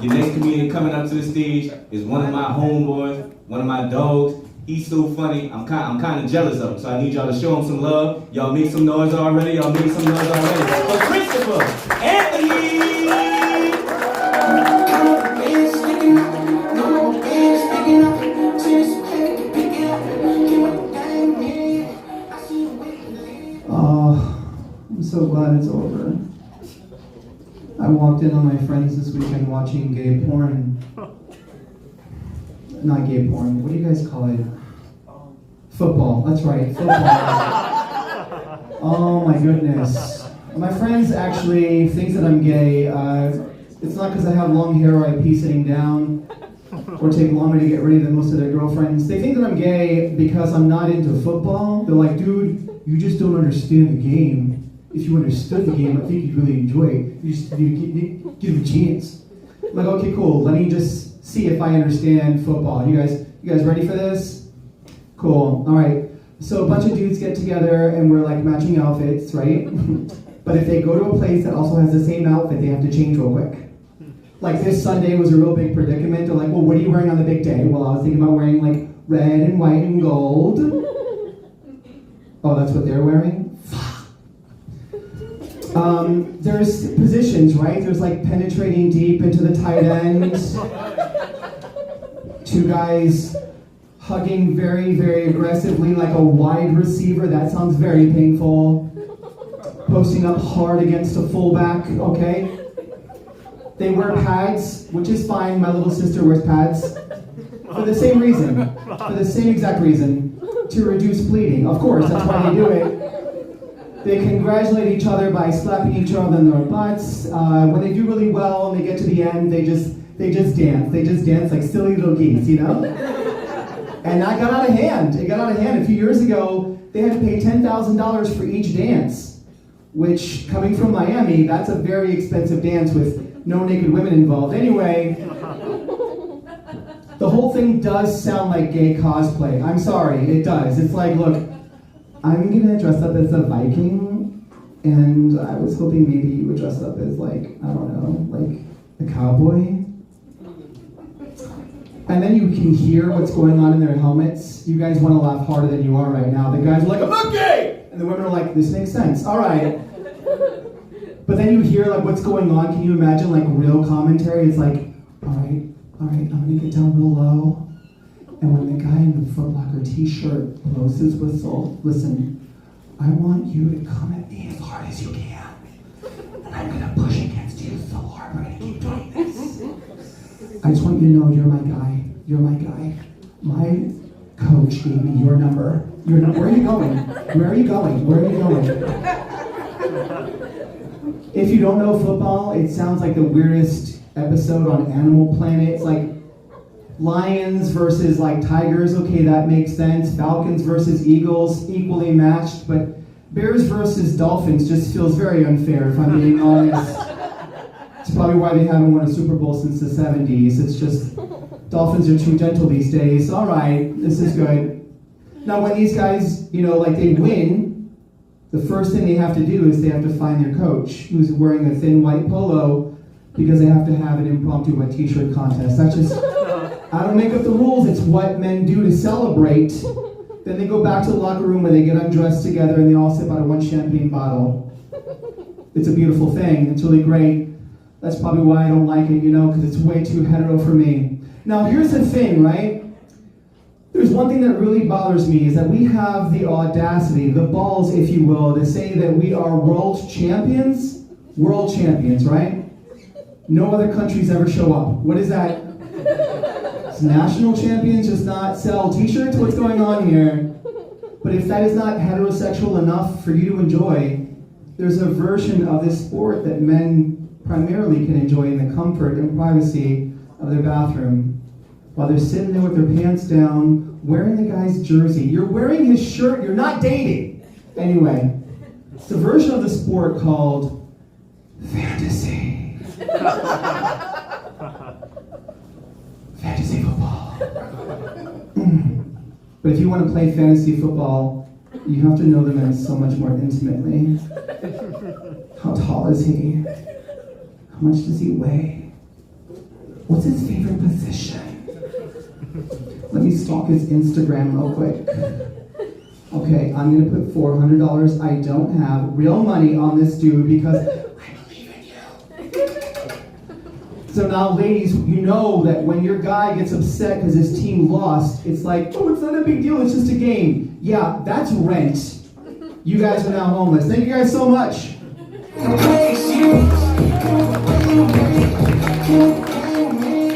Your next comedian coming up to the stage is one of my homeboys, one of my dogs. He's so funny, I'm kind of jealous of him, so I need y'all to show him some love. Y'all make some noise already, For Christopher Anthony! I'm so glad it's over. I walked in on my friends this weekend watching gay porn. Not gay porn, what do you guys call it? Football, that's right, football. Oh my goodness. My friends actually think that I'm gay. It's not because I have long hair or I pee sitting down or take longer to get ready than most of their girlfriends. They think that I'm gay because I'm not into football. They're like, dude, you just don't understand the game. If you understood the game, I think you'd really enjoy it. You just need to give it a chance. I'm like, okay, cool. Let me just see if I understand football. You guys ready for this? Cool. All right. So a bunch of dudes get together and we're like matching outfits, right? But if they go to a place that also has the same outfit, they have to change real quick. Like this Sunday was a real big predicament. They're like, well, what are you wearing on the big day? Well, I was thinking about wearing like red and white and gold. Oh, that's what they're wearing? There's positions, right? There's like penetrating deep into the tight end. Two guys hugging very, very aggressively like a wide receiver. That sounds very painful. Posting up hard against a fullback, okay? They wear pads, which is fine. My little sister wears pads. For the same reason. For the same exact reason. To reduce bleeding. Of course, that's why they do it. They congratulate each other by slapping each other on their butts. When they do really well and they get to the end, they just dance. They just dance like silly little geese, you know? And that got out of hand. It got out of hand. A few years ago, they had to pay $10,000 for each dance, which, coming from Miami, that's a very expensive dance with no naked women involved. Anyway, the whole thing does sound like gay cosplay. I'm sorry, it does. It's like, look, I'm gonna dress up as a Viking, and I was hoping maybe you would dress up as like, I don't know, like a cowboy. And then you can hear what's going on in their helmets. You guys wanna laugh harder than you are right now. The guys are like, I'm not gay! And the women are like, this makes sense, all right. But then you hear like what's going on. Can you imagine like real commentary? It's like, all right, I'm gonna get down real low. And when the guy in the Foot Locker t-shirt blows his whistle, listen, I want you to come at me as hard as you can. And I'm gonna push against you so hard, we're gonna keep doing this. I just want you to know you're my guy. You're my guy. My coach gave me your number. Where are you going? Where are you going? Where are you going? If you don't know football, it sounds like the weirdest episode on Animal Planet. It's like lions versus like tigers, okay, that makes sense. Falcons versus eagles, equally matched, but bears versus dolphins just feels very unfair, if I'm being honest. It's probably why they haven't won a Super Bowl since the 70s. It's just, dolphins are too gentle these days. All right, this is good. Now when these guys, like they win, the first thing they have to do is they have to find their coach, who's wearing a thin white polo, because they have to have an impromptu wet t-shirt contest. That's just, I don't make up the rules, it's what men do to celebrate. Then they go back to the locker room where they get undressed together and they all sip out of one champagne bottle. It's a beautiful thing, it's really great. That's probably why I don't like it, because it's way too hetero for me. Now here's the thing, right? There's one thing that really bothers me is that we have the audacity, the balls, if you will, to say that we are world champions, right? No other countries ever show up. What is that? It's national champions just not sell t-shirts? What's going on here? But if that is not heterosexual enough for you to enjoy, there's a version of this sport that men primarily can enjoy in the comfort and privacy of their bathroom. While they're sitting there with their pants down, wearing the guy's jersey. You're wearing his shirt, you're not dating. Anyway, it's a version of the sport called fantasy. Fantasy football. But if you want to play fantasy football, you have to know the men so much more intimately. How tall is he? How much does he weigh? What's his favorite position? Let me stalk his Instagram real quick. Okay, I'm gonna put $400 I don't have real money on this dude because I believe in you. So now, ladies, you know that when your guy gets upset because his team lost, it's like, oh, it's not a big deal, it's just a game. Yeah, that's rent. You guys are now homeless. Thank you guys so much.